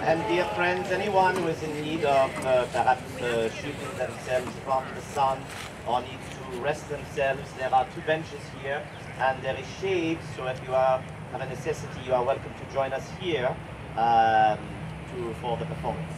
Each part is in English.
And dear friends, anyone who is in need of perhaps shielding themselves from the sun or needs to rest themselves, there are 2 benches here and there is shade, so if you have a necessity, you are welcome to join us here for the performance.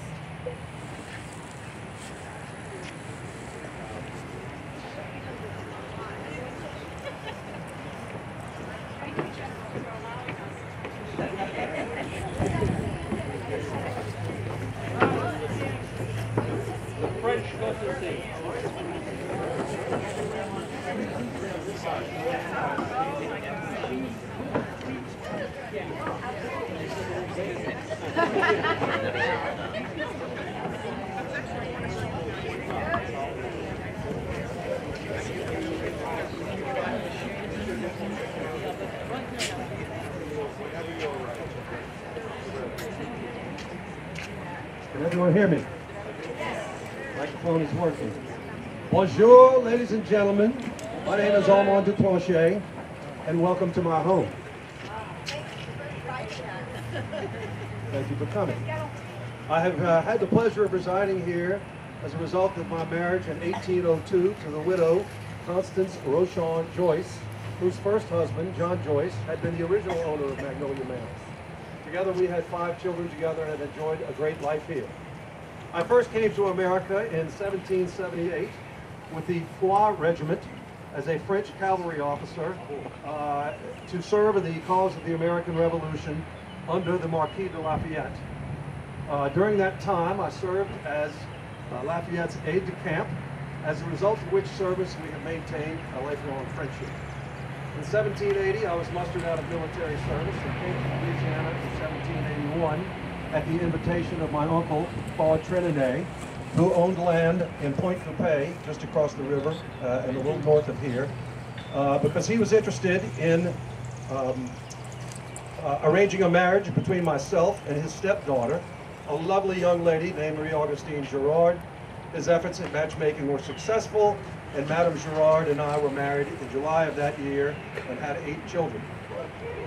Can everyone hear me? Microphone is working. Bonjour, ladies and gentlemen. My name is Armand du Plantier, and welcome to my home. Thank you for coming. I have had the pleasure of residing here as a result of my marriage in 1802 to the widow Constance Rochon Joyce, whose first husband, John Joyce, had been the original owner of Magnolia Mound. Together we had 5 children together and have enjoyed a great life here. I first came to America in 1778 with the Foix Regiment as a French cavalry officer to serve in the cause of the American Revolution under the Marquis de Lafayette. During that time I served as Lafayette's aide-de-camp, as a result of which service we have maintained a lifelong friendship. In 1780, I was mustered out of military service and came to Louisiana in 1781 at the invitation of my uncle, Paul Trinidad, who owned land in Pointe-Coupé, just across the river and a little north of here, because he was interested in arranging a marriage between myself and his stepdaughter, a lovely young lady named Marie-Augustine Girard. His efforts at matchmaking were successful, and Madame Girard and I were married in July of that year and had 8 children.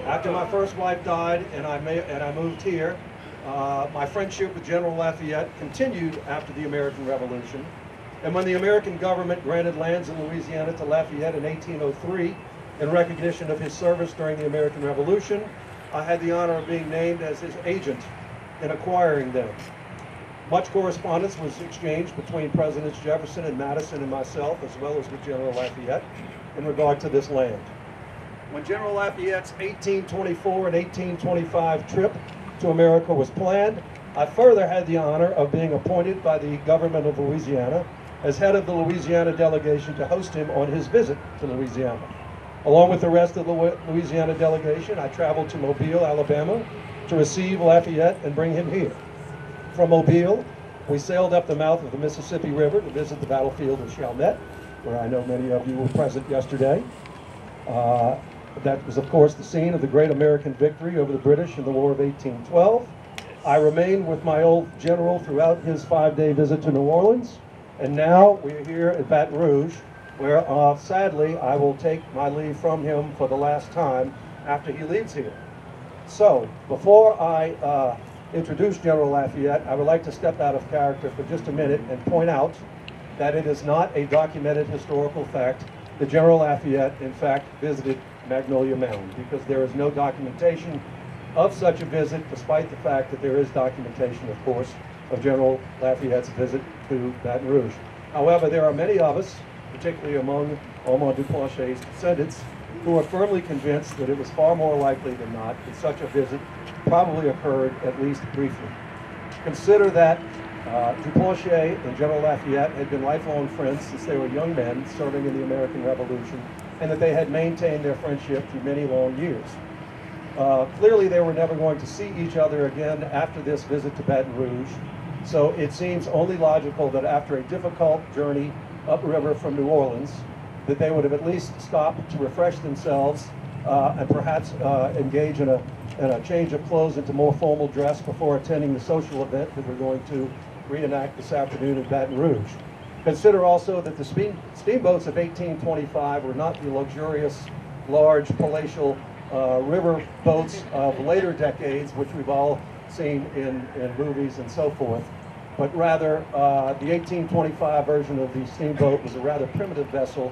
After my first wife died and I moved here, my friendship with General Lafayette continued after the American Revolution. And when the American government granted lands in Louisiana to Lafayette in 1803 in recognition of his service during the American Revolution, I had the honor of being named as his agent in acquiring them. Much correspondence was exchanged between Presidents Jefferson and Madison and myself, as well as with General Lafayette, in regard to this land. When General Lafayette's 1824 and 1825 trip to America was planned, I further had the honor of being appointed by the government of Louisiana as head of the Louisiana delegation to host him on his visit to Louisiana. Along with the rest of the Louisiana delegation, I traveled to Mobile, Alabama, to receive Lafayette and bring him here. From Mobile, we sailed up the mouth of the Mississippi River to visit the battlefield of Chalmette, where I know many of you were present yesterday. That was, of course, the scene of the great American victory over the British in the War of 1812. I remained with my old general throughout his 5-day visit to New Orleans, and now we're here at Baton Rouge, where sadly I will take my leave from him for the last time after he leaves here. So, before I introduce General Lafayette, I would like to step out of character for just a minute and point out that it is not a documented historical fact that General Lafayette, in fact, visited Magnolia Mound, because there is no documentation of such a visit, despite the fact that there is documentation, of course, of General Lafayette's visit to Baton Rouge. However, there are many of us, particularly among Armand du Plantier's descendants, who are firmly convinced that it was far more likely than not that such a visit probably occurred at least briefly. Consider that du Plantier and General Lafayette had been lifelong friends since they were young men serving in the American Revolution, and that they had maintained their friendship through many long years. Clearly they were never going to see each other again after this visit to Baton Rouge, so it seems only logical that after a difficult journey upriver from New Orleans, that they would have at least stopped to refresh themselves and perhaps engage in a change of clothes into more formal dress before attending the social event that we're going to reenact this afternoon in Baton Rouge. Consider also that the steamboats of 1825 were not the luxurious, large, palatial river boats of later decades, which we've all seen in movies and so forth, but rather the 1825 version of the steamboat was a rather primitive vessel,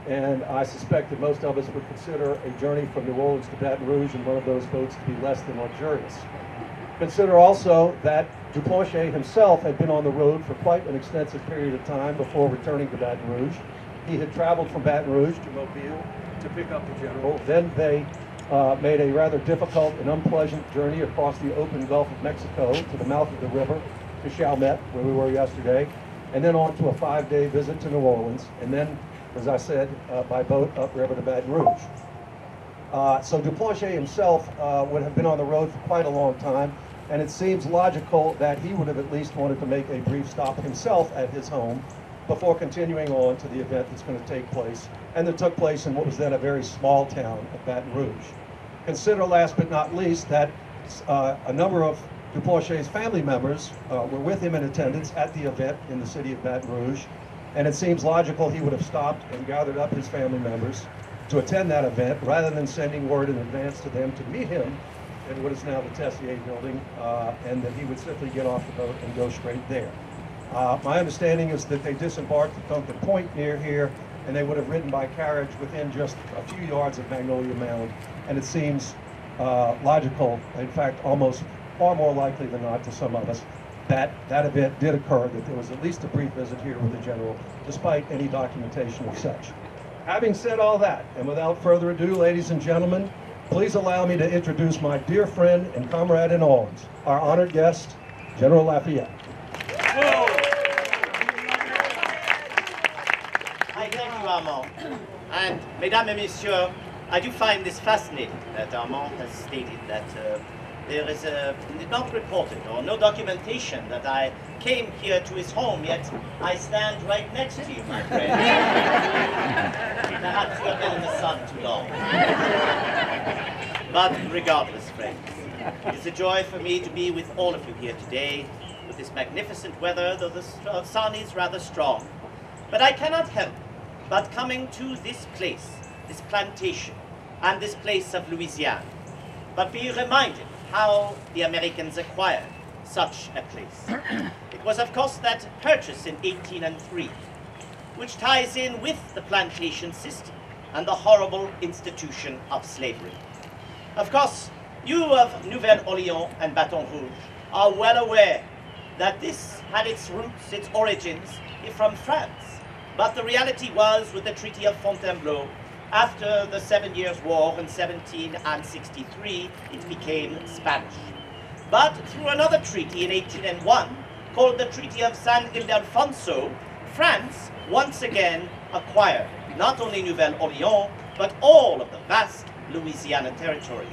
and I suspect that most of us would consider a journey from New Orleans to Baton Rouge in one of those boats to be less than luxurious. Consider also that du Plantier himself had been on the road for quite an extensive period of time before returning to Baton Rouge. He had traveled from Baton Rouge to Mobile to pick up the general. Then they made a rather difficult and unpleasant journey across the open Gulf of Mexico to the mouth of the river to Chalmette, where we were yesterday, and then on to a 5-day visit to New Orleans, and then, as I said, by boat upriver to Baton Rouge. So du Plantier himself would have been on the road for quite a long time, and it seems logical that he would have at least wanted to make a brief stop himself at his home before continuing on to the event that's going to take place, and that took place in what was then a very small town of Baton Rouge. Consider, last but not least, that a number of du Plantier's family members were with him in attendance at the event in the city of Baton Rouge, and it seems logical he would have stopped and gathered up his family members to attend that event rather than sending word in advance to them to meet him in what is now the Tessier building, and that he would simply get off the boat and go straight there. My understanding is that they disembarked at Duncan Point near here, and they would have ridden by carriage within just a few yards of Magnolia Mound, and it seems logical, in fact almost far more likely than not to some of us, that that event did occur, that there was at least a brief visit here with the general, despite any documentation of such. Having said all that, and without further ado, ladies and gentlemen, please allow me to introduce my dear friend and comrade in arms, our honored guest, General Lafayette. Hi, thank you, Armand. And, mesdames et messieurs, I do find this fascinating that Armand has stated that there is not reported or no documentation that I came here to his home, yet I stand right next to you, my friend. Perhaps you have been in the sun too long. But regardless, friends, it is a joy for me to be with all of you here today with this magnificent weather, though the sun is rather strong. But I cannot help but coming to this place, this plantation, and this place of Louisiana, but be reminded how the Americans acquired such a place. It was, of course, that purchase in 1803, which ties in with the plantation system and the horrible institution of slavery. Of course, you of Nouvelle-Orléans and Baton Rouge are well aware that this had its roots, its origins, from France. But the reality was, with the Treaty of Fontainebleau, after the 7 Years' War in 1763, it became Spanish. But through another treaty in 1801, called the Treaty of San Ildefonso, France once again acquired not only Nouvelle-Orléans, but all of the vast Louisiana territory.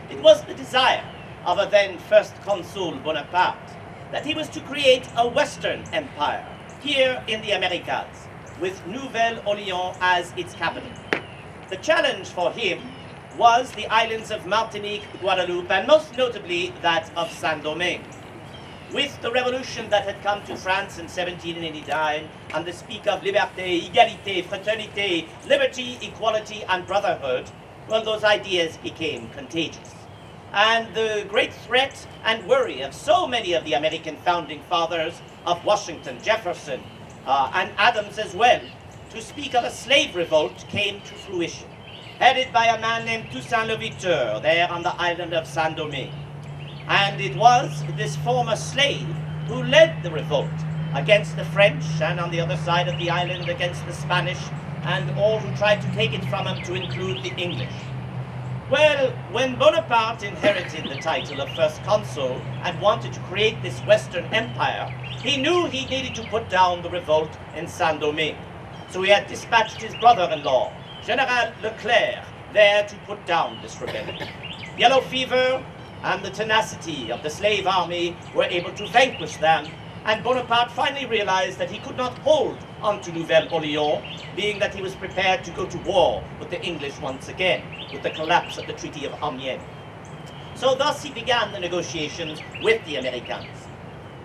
It was the desire of a then First Consul Bonaparte that he was to create a Western empire here in the Americas, with Nouvelle-Orléans as its capital. The challenge for him was the islands of Martinique, Guadeloupe, and most notably that of Saint-Domingue. With the revolution that had come to France in 1789, and the speak of liberté, égalité, fraternité, liberty, equality, and brotherhood, well, those ideas became contagious. And the great threat and worry of so many of the American founding fathers, of Washington, Jefferson, and Adams as well, to speak of a slave revolt came to fruition, headed by a man named Toussaint Louverture there on the island of Saint-Domingue. And it was this former slave who led the revolt against the French, and on the other side of the island against the Spanish, and all who tried to take it from him to include the English. Well, when Bonaparte inherited the title of First Consul and wanted to create this Western Empire, he knew he needed to put down the revolt in Saint-Domingue. So he had dispatched his brother-in-law, General Leclerc, there to put down this rebellion. Yellow fever and the tenacity of the slave army were able to vanquish them, and Bonaparte finally realized that he could not hold on to Nouvelle-Orléans, being that he was prepared to go to war with the English once again, with the collapse of the Treaty of Amiens. So thus he began the negotiations with the Americans.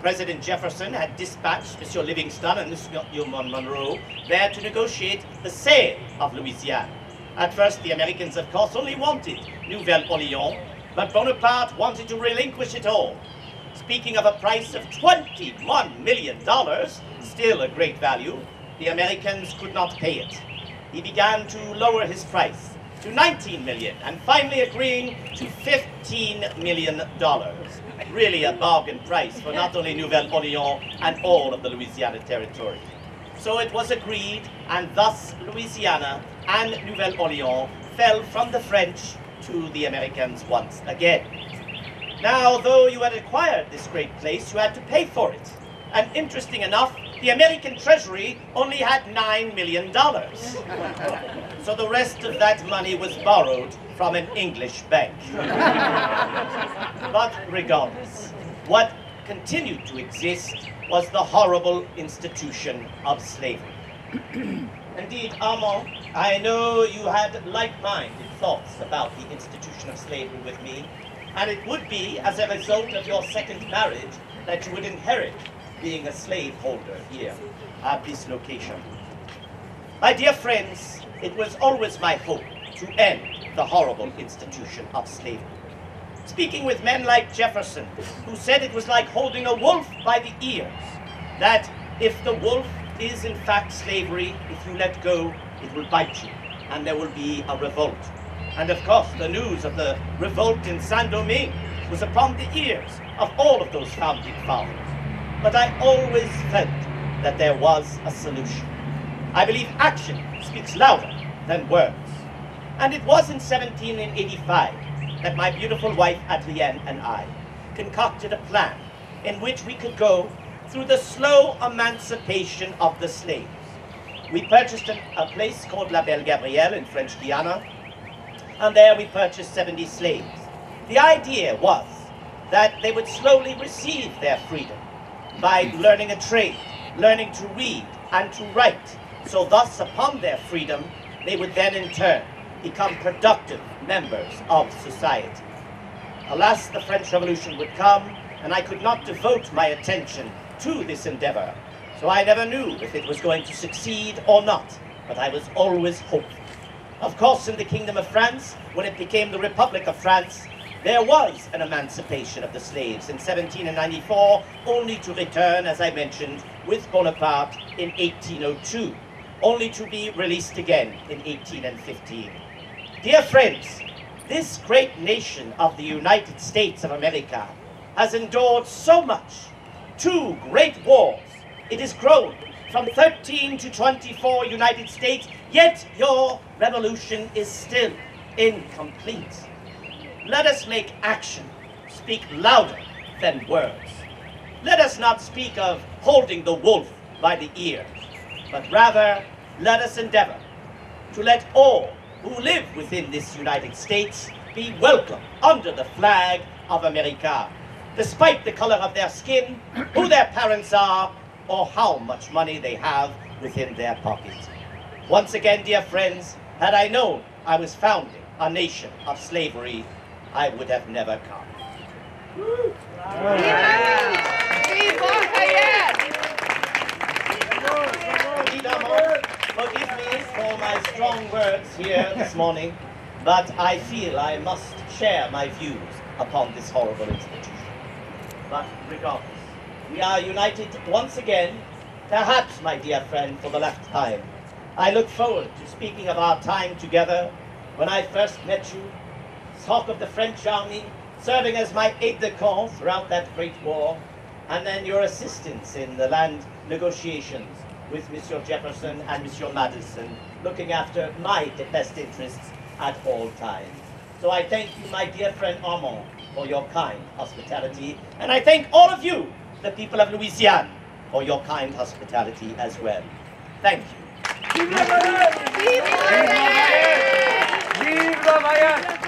President Jefferson had dispatched M. Livingston and M. Monroe there to negotiate the sale of Louisiana. At first, the Americans, of course, only wanted Nouvelle-Orléans, But Bonaparte wanted to relinquish it all. Speaking of a price of $21 million, still a great value, the Americans could not pay it. He began to lower his price to $19 million, and finally agreeing to $15 million. Really a bargain price for not only Nouvelle-Orléans and all of the Louisiana territory. So it was agreed, and thus Louisiana and Nouvelle-Orléans fell from the French to the Americans once again. Now, though you had acquired this great place, you had to pay for it. And interesting enough, the American Treasury only had $9 million. So the rest of that money was borrowed from an English bank. But regardless, what continued to exist was the horrible institution of slavery. Indeed, Armand, I know you had like-minded thoughts about the institution of slavery with me, and it would be as a result of your second marriage that you would inherit being a slaveholder here at this location. My dear friends, it was always my hope to end the horrible institution of slavery. Speaking with men like Jefferson, who said it was like holding a wolf by the ears, that if the wolf is in fact slavery, if you let go, it will bite you, and there will be a revolt. And of course, the news of the revolt in Saint-Domingue was upon the ears of all of those founding fathers. But I always felt that there was a solution. I believe action speaks louder than words. And it was in 1785 that my beautiful wife Adrienne and I concocted a plan in which we could go through the slow emancipation of the slaves. We purchased a place called La Belle Gabrielle in French Guiana, and there we purchased 70 slaves. The idea was that they would slowly receive their freedom by learning a trade, learning to read and to write. So thus, upon their freedom, they would then in turn become productive members of society. Alas, the French Revolution would come, and I could not devote my attention to this endeavor. So I never knew if it was going to succeed or not, but I was always hopeful. Of course, in the Kingdom of France, when it became the Republic of France, there was an emancipation of the slaves in 1794, only to return, as I mentioned, with Bonaparte in 1802, only to be released again in 1815. Dear friends, this great nation of the United States of America has endured so much. 2 great wars. It has grown from 13 to 24 United States, yet your revolution is still incomplete. Let us make action speak louder than words. Let us not speak of holding the wolf by the ears, but rather let us endeavor to let all who live within this United States be welcome under the flag of America, despite the color of their skin, who their parents are, or how much money they have within their pockets. Once again, dear friends, had I known I was founding a nation of slavery, I would have never come. Forgive me for my strong words here this morning, but I feel I must share my views upon this horrible institution. But regardless, we are united once again, perhaps, my dear friend, for the last time. I look forward to speaking of our time together when I first met you, talk of the French army, serving as my aide-de-camp throughout that great war, and then your assistance in the land negotiations with Monsieur Jefferson and Monsieur Madison, looking after my best interests at all times. So I thank you, my dear friend Armand, for your kind hospitality, and I thank all of you, the people of Louisiana, for your kind hospitality as well. Thank you. Vive Lafayette! Vive Lafayette! Vive Lafayette!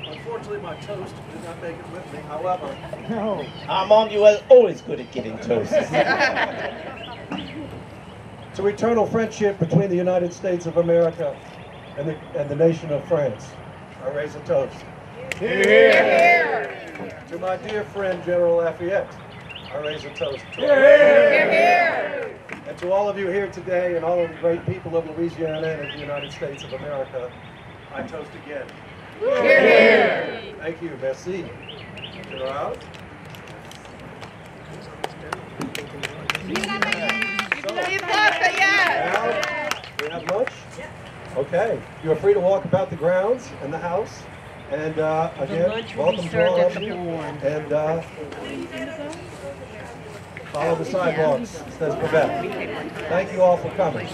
Unfortunately, my toast did not make it with me. However, Armand, you are always good at giving toasts. to eternal friendship between the United States of America and the nation of France, I raise a toast. Here! To my dear friend General Lafayette, I raise a toast. Here! to all of you here today and all of the great people of Louisiana and the United States of America, I toast again. Cheers! Thank you. Merci. General. Now, we have lunch? Okay. You are free to walk about the grounds and the house. And again, welcome to all of you. And follow the sidewalks, says Quebec. Thank you all for coming.